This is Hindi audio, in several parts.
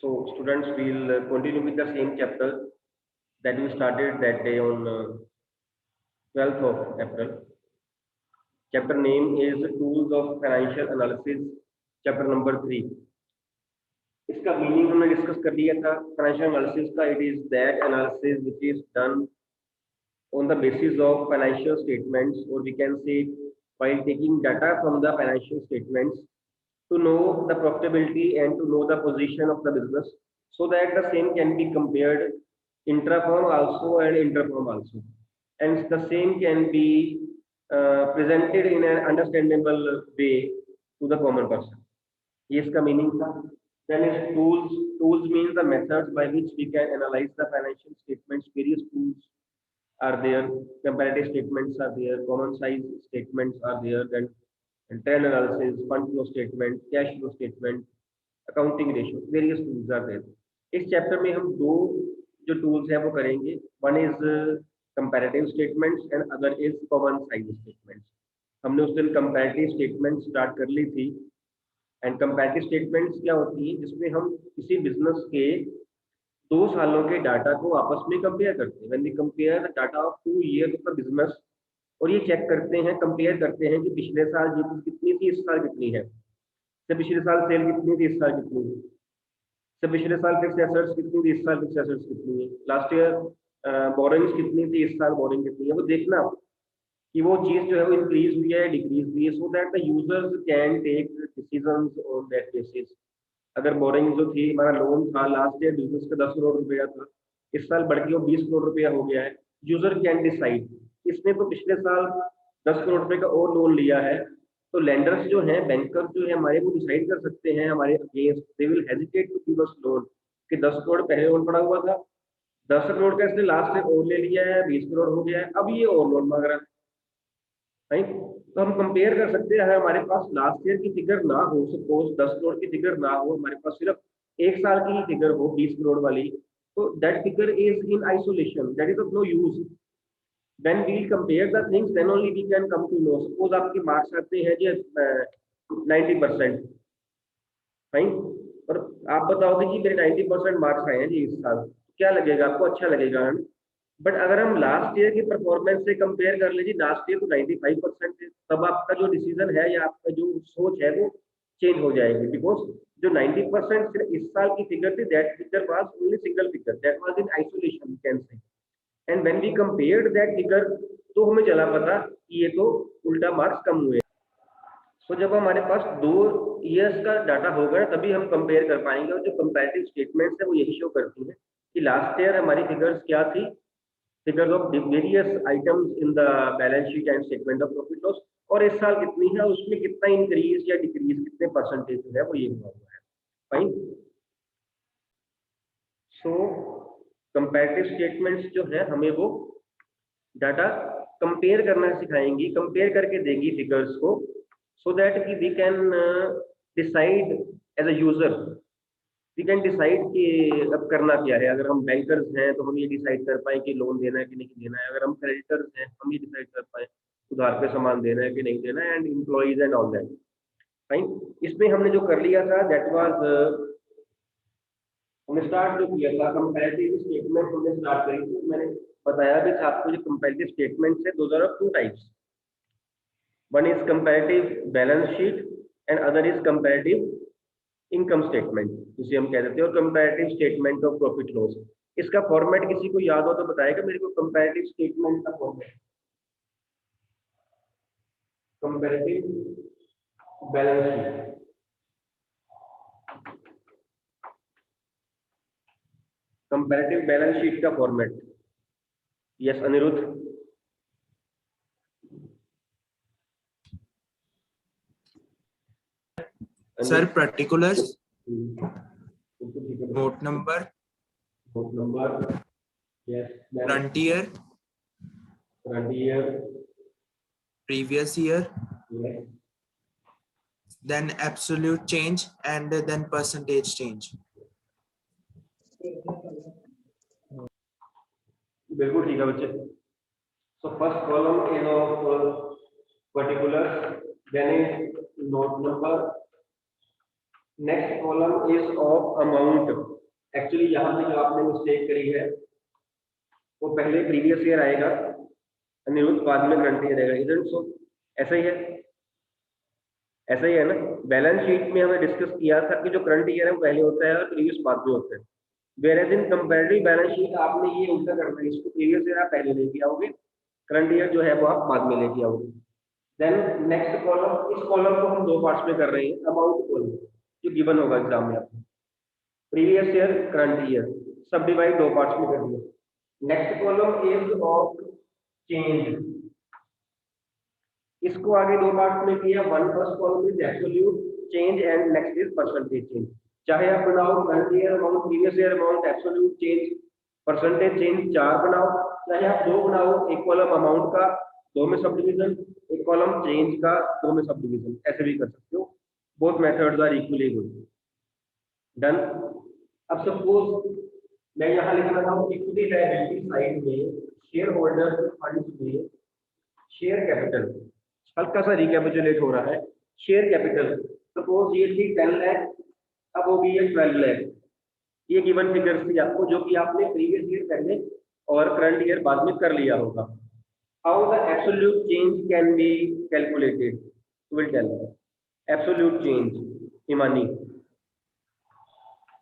So students will continue with the same chapter that we started that day on 12th of April. Chapter name is Tools of Financial Analysis, chapter number 3. इसका मीनिंग हमने डिस्कस कर लिया था. फाइनेंशियल एनालिसिस का it is that analysis which is done on the basis of financial statements, or we can say while taking data from the financial statements to know the profitability and to know the position of the business, so that the same can be compared intra-firm also and inter-firm also, and the same can be presented in an understandable way to the common person. ये इसका मीनिंग था. Then is tools. Tools means the methods by which we can analyze the financial statements. Various tools are there. Comparative statements are there. Common size statements are there. Then trend analysis, fund flow statement, cash flow statement, accounting ratio. Various tools are there. इस चैप्टर में हम दो जो टूल्स हैं वो करेंगे. One is comparative statements and other is common size statements. हमने उस दिन कंपैरेटिव स्टेटमेंट स्टार्ट कर ली थी. एंड कंपैरेटिव स्टेटमेंट्स क्या होती है, जिसमें हम किसी बिजनेस के 2 सालों के डाटा को आपस में कंपेयर करते हैं. When we compare the data of 2 years of the business, और ये चेक करते हैं, कंपेयर करते हैं कि पिछले साल जीत कितनी थी, इस साल कितनी है, से पिछले साल सेल कितनी थी, इस साल कितनी है, से पिछले साल फिक्स एसेट्स कितनी थी, इस साल फिक्स एसेट्स कितनी है, लास्ट ईयर बोरिंग्स कितनी थी, इस साल बोरिंग कितनी है. वो देखना कि वो चीज जो है वो इंक्रीज हुई है, डिक्रीज हुई है, so that the users can take decisions on that basis. अगर बोरिंग जो थी, हमारा लोन था लास्ट ईयर बिजनेस का 10 करोड़ रुपया था, इस साल बढ़ के वो 20 करोड़ रुपया हो गया है, यूजर कैन डिसाइड. इसने तो पिछले साल 10 करोड़ रुपए का और लोन लिया है, तो लेंडर्स जो हैं, बैंकर जो है हमारे, वो डिसाइड कर सकते हैं हमारे against. They will hesitate to give us loan कि 10 करोड़ पहले लोन पड़ा हुआ था, 10 करोड़ का इसने लास्ट ईयर और ले लिया है, 20 करोड़ हो गया है, अब ये और लोन मांग रहा है. राइट. तो हम कंपेयर कर सकते हैं. हमारे पास लास्ट ईयर की फिगर ना हो, सपोज 10 करोड़ की फिगर ना हो, हमारे पास सिर्फ एक साल की ही फिगर हो 20 करोड़ वाली, तो that figure is in isolation, that is of no use. When we compare the things then only we can come to know. Suppose आपके मार्क्स आते हैं जी 90%, राइट, और आप बताओगे कि मेरे 90% मार्क्स आए हैं जी इस साल, क्या लगेगा आपको? अच्छा लगेगा. बट अगर हम लास्ट ईयर की परफॉर्मेंस से कंपेयर कर लीजिए, लास्ट ईयर तो 95% है, तब आपका जो डिसीजन है या आपका जो सोच है वो चेंज हो जाएगी. बिकॉज जो 90% इस साल की फिगर थी, that figure was only single figure, that was in isolation can say. And when we compared that figure, तो हमें चला पता कि ये तो उल्टा मार्क्स कम हुए. तो जब हमारे पास 2 ईयर्स का डाटा होगा तभी हम कंपेयर कर पाएंगे. और जो कंपैरेटिव स्टेटमेंट्स है वो यही शो करती है कि लास्ट ईयर हमारी फिगर्स क्या थी, figures of various items in the balance sheet and statement of profit loss, और इस साल कितनी है, उसमें कितना इंक्रीज या डिक्रीज, कितने परसेंटेज है, वो ये हुआ हुआ है. फाइन. सो कंपैरेटिव स्टेटमेंट्स जो है हमें वो डाटा कंपेयर करना सिखाएंगी, कंपेयर करके देगी फिगर्स को, so that we can decide as a user. We can decide कि अब करना क्या है. अगर हम बैंकर्स हैं तो हम ये डिसाइड कर पाए कि लोन देना है कि नहीं देना है. अगर हम क्रेडिटर्स हैं हम ये डिसाइड कर पाए उधार पे सामान देना है कि नहीं देना है. And employees and all that. Fine. इसमें हमने जो कर लिया था दैट वाज, हमने स्टार्ट जो किया था कंपैरेटिव स्टेटमेंट हमने स्टार्ट करी थी. मैंने बताया भी था आपको जो कंपैरेटिव स्टेटमेंट्स है, those are of 2 types. One is comparative balance sheet and other is comparative income statement, जिसे हम कह देते हैं, और comparative statement of profit loss. इसका फॉर्मेट किसी को याद हो तो बताएगा मेरे को. कंपैरेटिव स्टेटमेंट का format, comparative balance sheet, comparative balance sheet का format. Yes Aniruddh. Sir particulars, note number, yes, current year, previous year, yes, then absolute change, and then percentage change. बिल्कुल ठीक है बच्चे. So first column is of particular, then is note number, next column is of amount. Actually यहाँ पे जो आपने मिस्टेक करी है वो पहले प्रीवियस ईयर आएगा, अनिरुद्ध बाद में करंट ईयर आएगा, इधर सो ऐसा ही है, ऐसा ही है ना। बैलेंस शीट में हमने डिस्कस किया था कि जो करंट ईयर है वो पहले होता है और प्रीवियस बाद में होता है। Where in comparative balance sheet आपने ये उल्टा करना है, इसको प्रीवियस ईयर आप पहले लेके आओगे, करंट ईयर जो है वो आप बाद में लेके आओगे। देन नेक्स्ट कॉलम, इस कॉलम को हम दो पार्ट्स में कर रहे हैं, अमाउंट कॉलम जो गिवन होगा एग्जाम में आपको, प्रीवियस ईयर करंट ईयर सब डिवाइड दो पार्ट्स में कर दिया। Next column is of change, इसको आगे दो पार्ट में किया, one first column is absolute change and next is percentage change. चाहे आप बनाओ current year amount, previous year amount, absolute change, percentage change, चार बनाओ, चाहे आप दो बनाओ, एक कॉलम अमाउंट का दो में सब डिवीजन, एक कॉलम चेंज का दो में सब डिवीजन, ऐसे भी कर सकते हो। Both methods are equally good. Done. अब सपोज मैं यहाँ लिख रहा हूँ इक्विटी लायबिलिटी साइड में शेयर होल्डर फंड्स में शेयर कैपिटल, हल्का सा रिकैपिचुलेट हो रहा है। शेयर कैपिटल सपोज ये थी 10 लाख, अब हो गई है 12 लाख। ये गिवन फिगर्स थी आपको जो कि आपने प्रीवियस ईयर पहले और करंट ईयर बाद में कर लिया होगा। How the absolute change can be calculated, will tell absolute change. Himani,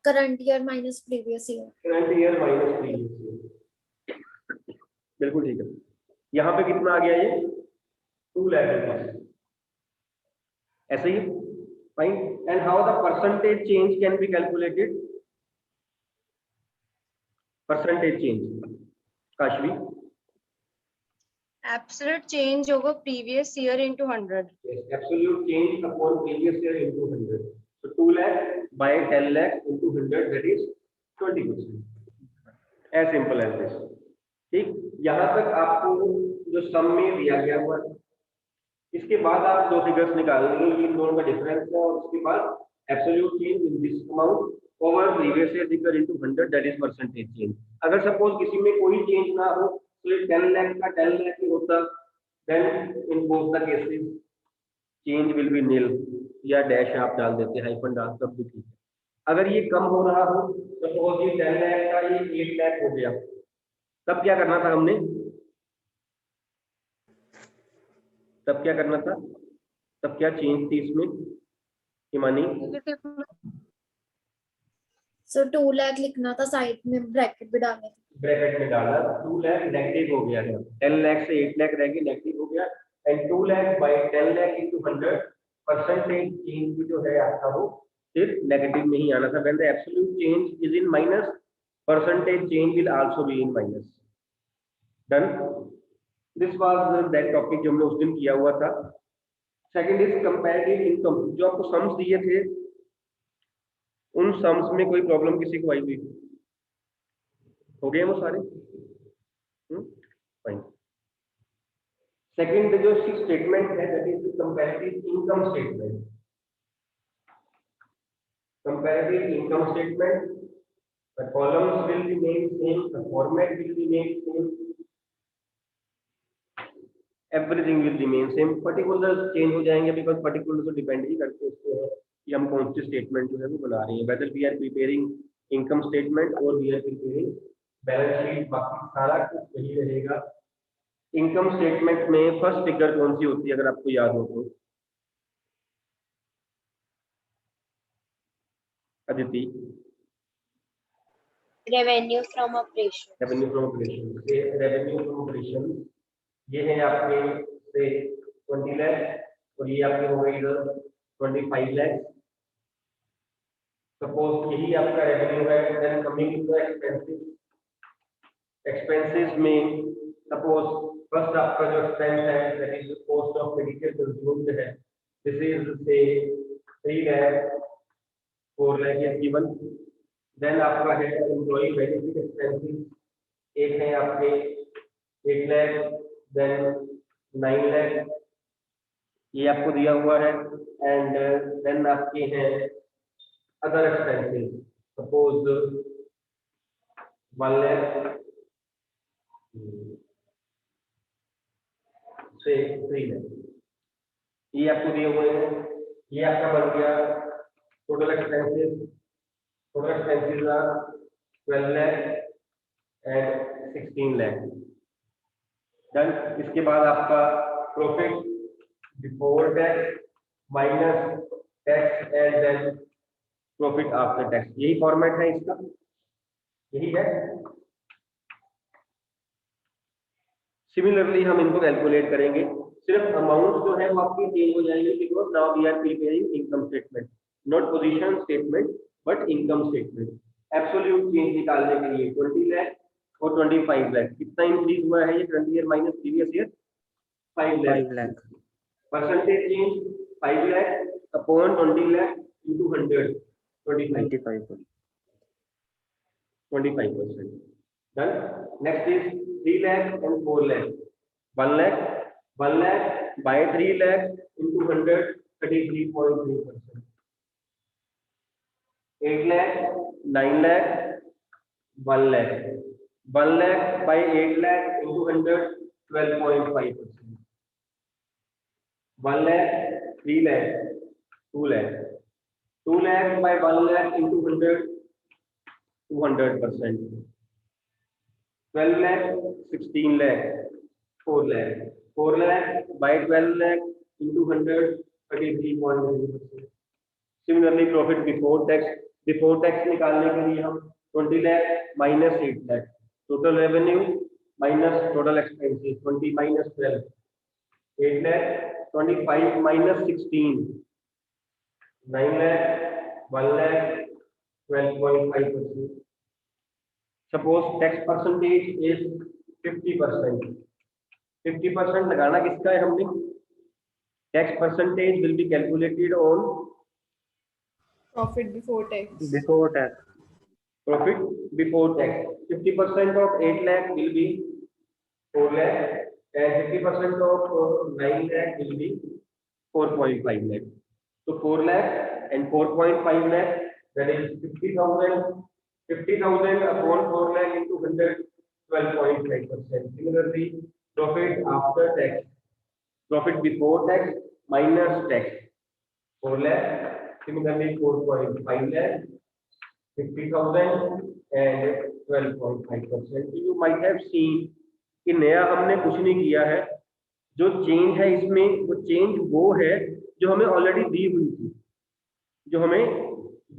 current year minus previous year. Current year minus previous year, बिल्कुल ठीक है। यहाँ पे कितना आ गया ये 2 लाख रुपीज, ऐसे ही fine. And how the percentage change can be calculated, percentage change Kashvi. Absolute change होगा previous year into 100। Absolute change upon previous year into 100, so 2 lakh by 10 lakh into 100, that is 20%, as simple as this। ठीक, यहाँ तक आपको जो सम में दिया गया हुआ है, इसके बाद आप दो फिगर्स निकाल लेंगे, इन दोनों का डिफरेंस है, और उसके बाद absolute change in this amount over previous year figure into 100, that is percentage change. अगर सपोज किसी में कोई चेंज ना हो, तो ये 10 लाख का 10 लाख ही होता, then in both the cases change will be nil, या डैश आप डाल देते, हाइफन डाल, तब भी ठीक है। अगर ये कम हो रहा हो, सपोज ये 10 लाख का ये 8 लाख हो गया, तब क्या करना था हमने, तब क्या करना था, तब क्या चेंज थी इसमें हिमानी? सो 2 लाख लिखना था, साइड में ब्रैकेट भी डालने थे, ब्रैकेट में डाला, 2 लाख नेगेटिव हो गया है, 10 लाख से 8 लाख रह गई, नेगेटिव हो गया, and 2 lakh by 10 lakh into 100, percentage change भी जो है आपका वो फिर नेगेटिव में ही आना था। When the absolute change is in minus, percentage change will also be in minus. Done. This was that topic जो हमने उस दिन किया हुआ था। सेकंड इज कंपैरेटिव इनकम, जो आपको सम्स दिए थे, उन सम्स में कोई प्रॉब्लम किसी को आई हुई हो गए वो सारे? फाइन। सेकंड जो स्टेटमेंट है, that is comparative income statement. Comparative income statement, the columns will remain same, the format will remain same, everything will remain same, particulars change हो जाएंगे, बिकॉज particulars तो डिपेंड ही करते हैं उसके है कि हम कौन सी स्टेटमेंट जो है वो बना रहे हैं, whether we are preparing income statement or we are preparing balance sheet, बाकी सारा कुछ वही रहेगा। इनकम स्टेटमेंट में फर्स्ट फिगर कौन सी होती है, अगर आपको याद हो तो? Aditi? Revenue from operation. Revenue from operation, revenue from operation ये है आपके से 20 लाख, और ये आपके हो गई 25 लाख। सपोज यही आपका रेवेन्यू है, then coming to the expenses. Expenses में सपोज फर्स्ट आपका जो एक्सपेंस है, that is cost of medical consumed है, this is say 3 lakh, 4 lakh is given. Then आपका है एम्प्लॉई बेनिफिट एक्सपेंसेस, एक है आपके 8 लाख, देन 9 लाख, ये आपको दिया हुआ है, एंड देन आपके हैं अदर एक्सपेंसेस, सपोज 1 लाख से 3 लाख, ये आपको दिए हुए हैं। ये आपका बन गया total expenses. Total expenses are 12 lakh and 16 lakh। Done. इसके बाद आपका profit before tax minus tax and then profit after tax, यही फॉर्मेट है इसका, यही है। सिमिलरली हम इनको कैलकुलेट करेंगे, सिर्फ अमाउंट जो है वो आपकी चेंज हो जाएंगे, because now we are preparing income statement, not position statement but income statement. Absolute change निकालने के लिए 20 लाख और 25 लाख कितना इंक्रीज हुआ है, ये current year minus previous year 5 lakh. Percentage change 5 lakh upon 20 lakh into 100 25%। Done. Next is 3 lakh and 4 lakh। 1 lakh by 3 lakh into 100 33.3%। 8 lakh 9 lakh 1 lakh 1 lakh by 8 lakh into 100 12.5%। 1 lakh 3 lakh 2 lakh 2 lakh by 1 lakh into 100 200%। 12 lakh 16 lakh 4 lakh 4 lakh by 12 lakh into 100 33.3%। Similarly profit before tax निकालने के लिए हम 20 lakh minus 8 lakh, total revenue minus total expenses 20 minus 12 8 lakh 25 minus 16 9 lakh 1 lakh 12.5%। Suppose tax percentage is 50%। 50% लगाना किसका है हमने? Tax percentage will be calculated on Profit before tax. profit before tax। 50% of 8 lakh will be 4 lakh and 50% of 9 lakh will be 4.5 lakh। So 4 lakh and 4.5 lakh, that is 50,000 upon 4 lakh into 100 12.5%। Similarly profit after tax, profit before tax minus tax 4 lakh, similarly 4.5 lakh 50,000 and 12.5%। You might have seen कि नया हमने कुछ नहीं किया है, जो चेंज है इसमें वो चेंज वो है जो हमें ऑलरेडी दी हुई थी, जो हमें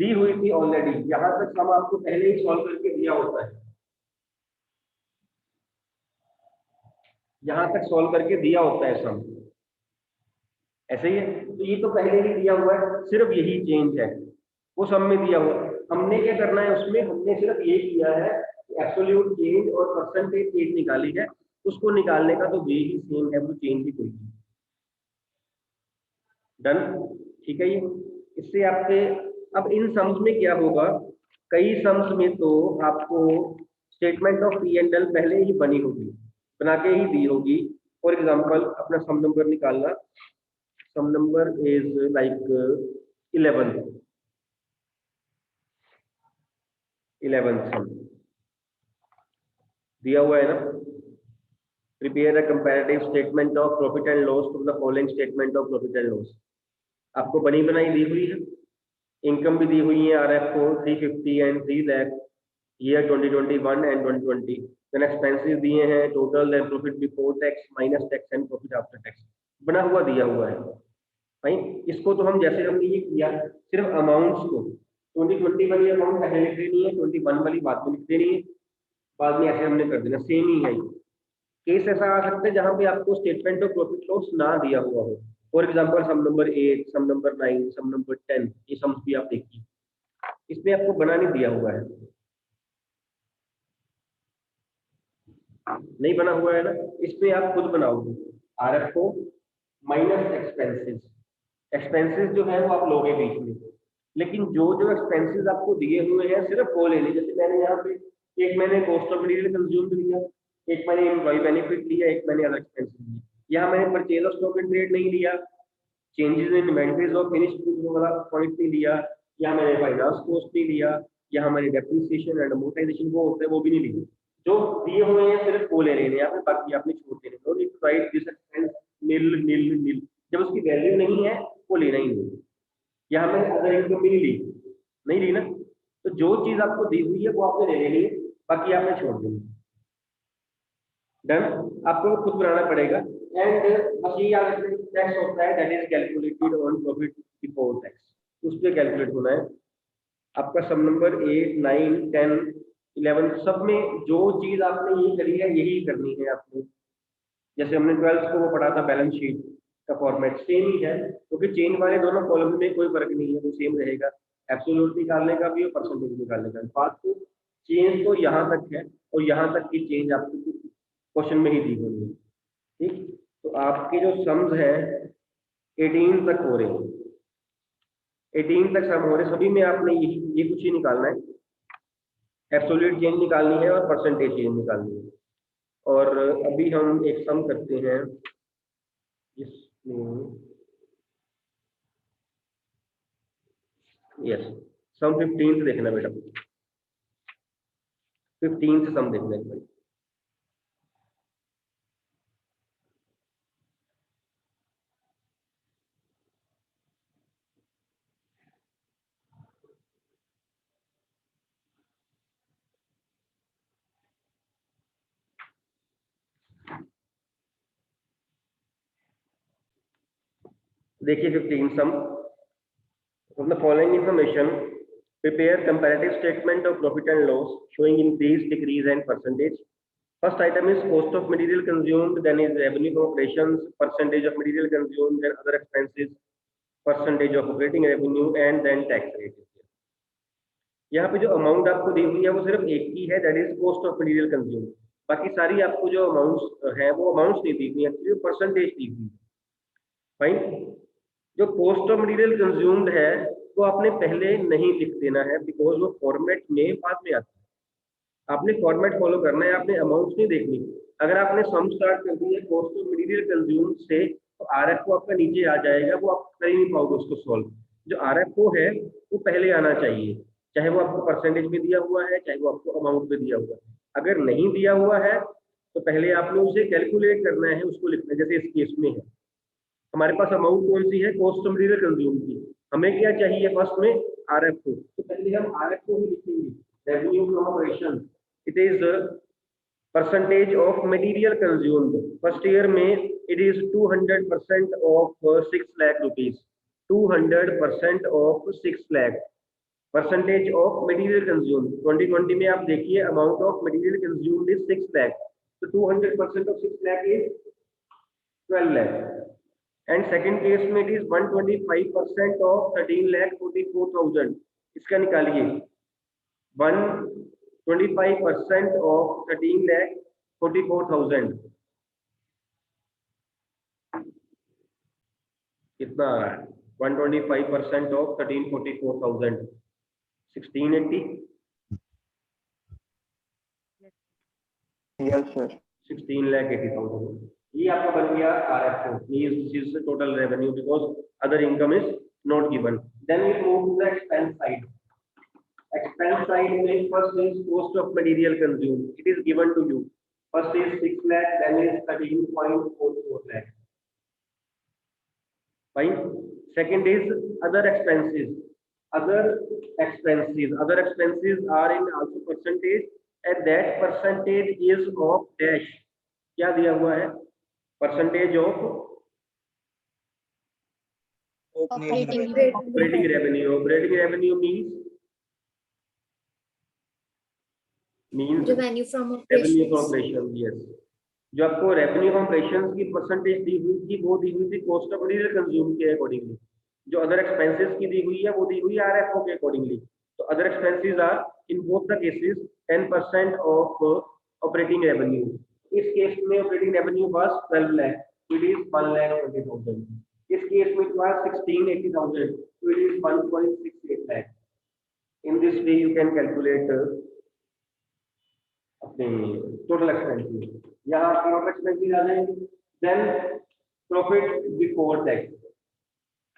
दी हुई थी ऑलरेडी। यहां तक हम आपको पहले ही सॉल्व करके दिया होता है, यहां तक सॉल्व करके दिया होता है सम, ऐसे ही है। तो ये तो पहले ही दिया हुआ है, सिर्फ यही चेंज है, वो सम में दिया हुआ। हमने क्या करना है उसमें, हमने सिर्फ ये किया है एब्सोल्यूट चेंज और परसेंटेज चेंज निकाली है, उसको निकालने का तो वे ही सेम है, वो चेंज ही कोई नहीं। डन। ठीक है। ये इससे आपके अब इन सम्स में क्या होगा, कई सम्स में तो आपको statement of P and L पहले ही बनी होगी, बना के ही दी होगी। फॉर एग्जांपल अपना सम नंबर निकालना, sum number is like 11 sum दिया हुआ है ना। Prepare a comparative statement of profit and loss to the following statement of profit and loss. आपको बनी बनाई दी हुई है, इनकम भी दी हुई है RF को 350 and 3 lakh year 2021 and 2020। Then expenses दिए हैं total, then profit before tax minus tax and profit after tax, बना हुआ दिया हुआ है भाई। इसको तो हम जैसे हमने ये किया, सिर्फ अमाउंट्स को 2020 वाली अमाउंट पहले लिख देनी है, 21 वाली बाद में लिख देनी है, बाद में ऐसे हमने कर देना, सेम ही है। केस ऐसा आ सकता है जहां पे आपको स्टेटमेंट ऑफ प्रॉफिट लॉस ना दिया हुआ हो, for example sum number 8, sum number 9, sum number 10, ये सम्स भी आप देखिए, इसमें आपको बना नहीं दिया हुआ है, नहीं बना हुआ है ना, इसमें आप खुद बनाओगे। RF को माइनस एक्सपेंसेस, एक्सपेंसेस जो है वो आप लोगे बीच में, लेकिन जो जो एक्सपेंसेस आपको दिए हुए हैं सिर्फ वो लेने। जैसे मैंने यहाँ पे एक मैंने कॉस्ट ऑफ मटेरियल कंज्यूम्ड लिया, एक मैंने एम्प्लॉय बेनिफिट लिया, एक मैंने अदर एक्सपेंसेस लिया। यहाँ मैंने purchase of stock and trade नहीं लिया, changes in inventories of finished goods वाला पॉइंट नहीं लिया, यहाँ मैंने फाइनेंस कॉस्ट नहीं लिया, यहाँ मैंने डेप्रिसिएशन एंड अमोर्टाइजेशन वो होता है वो भी नहीं लिया। जो दिए हुए हैं सिर्फ वो ले लेने, यहाँ पे बाकी आपने छोड़ देने। No need to write this expense nil nil nil, जब उसकी वैल्यू नहीं है वो लेना ही नहीं। यहाँ मैंने अदर इनकम भी नहीं ली ना, तो जो चीज आपको दी हुई है वो आपने ले लेनी है, बाकी आपने छोड़ देनी है। डन, आपको खुद बनाना पड़ेगा। एंड बस ये याद रखना टैक्स होता है that is calculated on profit before tax, उस पर कैलकुलेट होना है। आपका सब नंबर 8, 9, 10, 11 सब में जो चीज आपने ये करी है यही करनी है आपको। जैसे हमने 12th को वो पढ़ा था, बैलेंस शीट का फॉर्मेट सेम ही है, क्योंकि चेंज वाले दोनों कॉलम में कोई फर्क नहीं है, वो सेम रहेगा। एब्सोल्यूट निकालने का भी और परसेंटेज निकालने का। बात तो चेंज तो यहाँ तक है और यहाँ तक की चेंज आपको क्वेश्चन में ही दी हुई है। ठीक, तो आपके जो सम्स हैं 18 तक हो रहे हैं, 18 तक सम हो रहे, सभी में आपने ये कुछ ही निकालना है, एब्सोल्यूट चेंज निकालनी है और परसेंटेज चेंज निकालनी है। और अभी हम एक सम करते हैं इसमें, यस सम 15 से देखना बेटा, 15 से सम देखना है। देखिए 15 सम, from the following information prepare comparative statement of profit and loss showing increase, decrease and percentage. First item is cost of material consumed, then is revenue from operations, percentage of material consumed, then other expenses, percentage of operating revenue and then tax rate. यहाँ पे जो अमाउंट आपको दी हुई है वो सिर्फ एक ही है, that is cost of material consume. बाकी सारी आपको जो अमाउंट्स हैं वो अमाउंट्स नहीं दी हुई है, एक्चुअली परसेंटेज दी हुई है। फाइन, जो कॉस्ट ऑफ मटेरियल कंज्यूम्ड है वो आपने पहले नहीं लिख देना है, बिकॉज वो फॉर्मेट में बाद में आता है। आपने फॉर्मेट फॉलो करना है, आपने अमाउंट्स नहीं देखनी। अगर आपने सम स्टार्ट कर दी है कॉस्ट ऑफ मटेरियल कंज्यूम्ड से, तो आरएफओ आपका नीचे आ जाएगा, वो आप कर ही नहीं पाओगे उसको सॉल्व। जो आरएफओ है वो पहले आना चाहिए, चाहे वो आपको परसेंटेज में दिया हुआ है, चाहे वो आपको अमाउंट में दिया हुआ है। अगर नहीं दिया हुआ है तो पहले आपने उसे कैलकुलेट करना है, उसको लिखना है। जैसे इस केस में है, हमारे पास अमाउंट कौन सी है, कॉस्ट ऑफ मटेरियल कंज्यूम की। हमें क्या चाहिए फर्स्ट में, आरएफओ, तो पहले हम आरएफओ ही लिखेंगे, revenue from operation. It is percentage of material consumed. First year में it is 200% of 6 lakh rupees, 200% of 6 lakh, percentage of material consumed. 2020 में आप देखिए amount of material consumed is 6 lakh, तो 200% of 6 lakh is 12 lakh. And second case में इट इज 125% ऑफ 13,44,000। इसका निकालिए, 125% ऑफ 13,44,000 कितना आ रहा है? 125% ऑफ 13,44,000, 1680। Yes, sir. 16,80,000। ये आपका बन गया RFO, this is total revenue because other income is not given. Then we move to the expense side. Expense side में first is cost of material consumed, it is given to you. First is 6 lakh, then is 13.44 lakh. Fine, second is other expenses. other expenses are in also percentage, and that percentage is of dash। क्या दिया हुआ है? Percentage of Operating operating revenue. Operating revenue means revenue from revenue from operations. Operation. Yes, जो आपको रेवेन्यू फ्रॉम ऑपरेशन की परसेंटेज दी हुई थी वो दी हुई थी कॉस्ट ऑफ मटेरियल कंज्यूम के अकॉर्डिंगली। जो अदर एक्सपेंसेस की दी हुई है वो दी हुई है आरएफओ के अकॉर्डिंगली। तो other expenses are in both the cases 10% of operating revenue. इस केस में operating revenue was 12 lakh, it is 1,20,000। इस केस में it was 16,80,000, it is 1.68 lakh. In this way you can calculate अपने टोटल एक्सपेंसेस। यहाँ टोटल एक्सपेंसेस आ जाएंगे। Then profit before tax.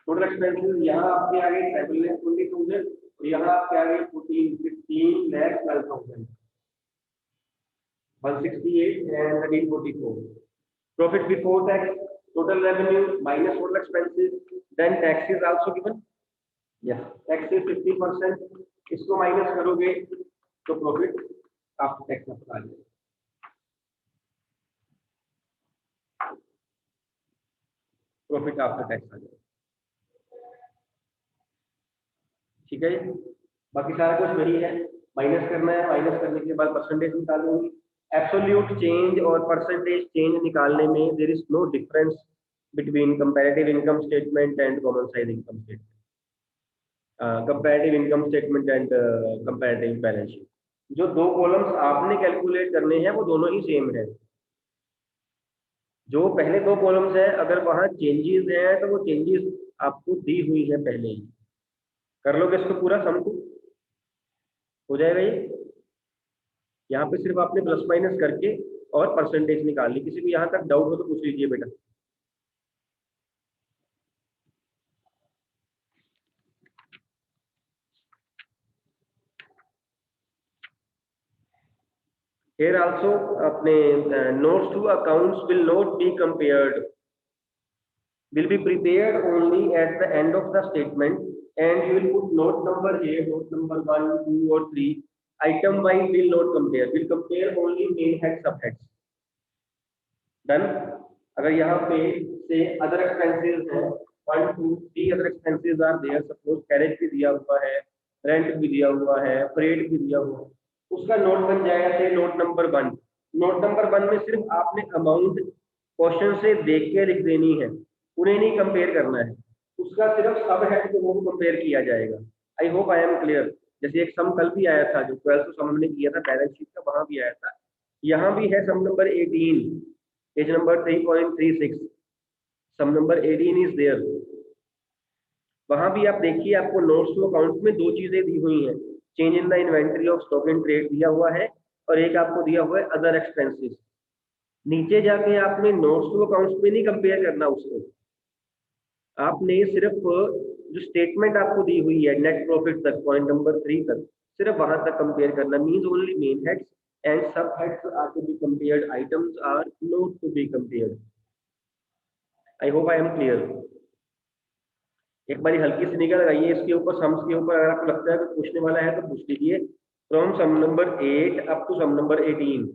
Total expenses यहाँ आपके आ गए 7,20,000, और यहाँ आपके आ गए 15,12,000, 168 and 1344। Profit before tax, total revenue minus total expenses, then tax is also given. Yes, tax is 50%, इसको माइनस करोगे तो प्रॉफिट आफ्टर टैक्स आपका आ जाएगा। प्रॉफिट आफ्टर टैक्स आ जाएगा। ठीक है जी। बाकी सारा कुछ वही है, माइनस करना है, माइनस करने के बाद परसेंटेज निकालूंगी। एब्सोल्यूट चेंज और परसेंटेज चेंज निकालने में there is no difference between comparative income statement and common size income statement, comparative income statement and comparative balance sheet. जो दो कॉलम्स आपने कैलकुलेट करने हैं वो दोनों ही सेम है। जो पहले दो कॉलम्स हैं अगर वहां चेंजेस हैं तो वो चेंजेस आपको दी हुई है पहले ही। कर लोगे इसको पूरा सम को, हो जाएगा ये। यहाँ पे सिर्फ आपने प्लस माइनस करके और परसेंटेज निकाल ली। किसी को यहाँ तक डाउट हो तो पूछ लीजिए बेटा। Here also अपने notes to accounts will not be compared, will be prepared only at the end of the statement, and you will put note number A, note number 1, 2 or 3. Item wise will not compare, will compare only main head subheads. Done. अगर यहाँ पे से other expenses है 1, 2, 3 other expenses are there, suppose carriage भी दिया हुआ है, rent भी दिया हुआ है, freight भी दिया हुआ है, उसका नोट बन जाएगा से नोट नंबर 1। नोट नंबर 1 में सिर्फ आपने अमाउंट क्वेश्चन से देख के लिख देनी है, उन्हें नहीं कंपेयर करना है। उसका सिर्फ सब हेड को वो कंपेयर किया जाएगा। आई होप आई एम क्लियर। जैसे एक सम कल भी आया था जो 12th सम हमने किया था बैलेंस शीट का, वहां भी आया था। यहाँ भी है sum number 18, page number 3.36, sum number 18 is there. वहां भी आप देखिए आपको नोट्स टू अकाउंट में दो चीजें दी हुई हैं, change in the inventory of stock in trade दिया हुआ है और एक आपको दिया हुआ है अदर एक्सपेंसेस। नीचे जाके आपने नोट्स टू अकाउंट्स में नहीं कंपेयर करना उसको, आपने सिर्फ जो स्टेटमेंट आपको दी हुई है नेट प्रॉफिट तक पॉइंट नंबर 3 तक सिर्फ वहां तक कंपेयर करना। Means only main heads and sub heads are to be compared, items are not to be compared. I hope I am clear. एक बारी हल्की सी निगाह लगाइए इसके ऊपर, सम्स के ऊपर। अगर आपको लगता है कि पूछने वाला है तो पूछ लीजिए। From sum number 8 up to sum number 18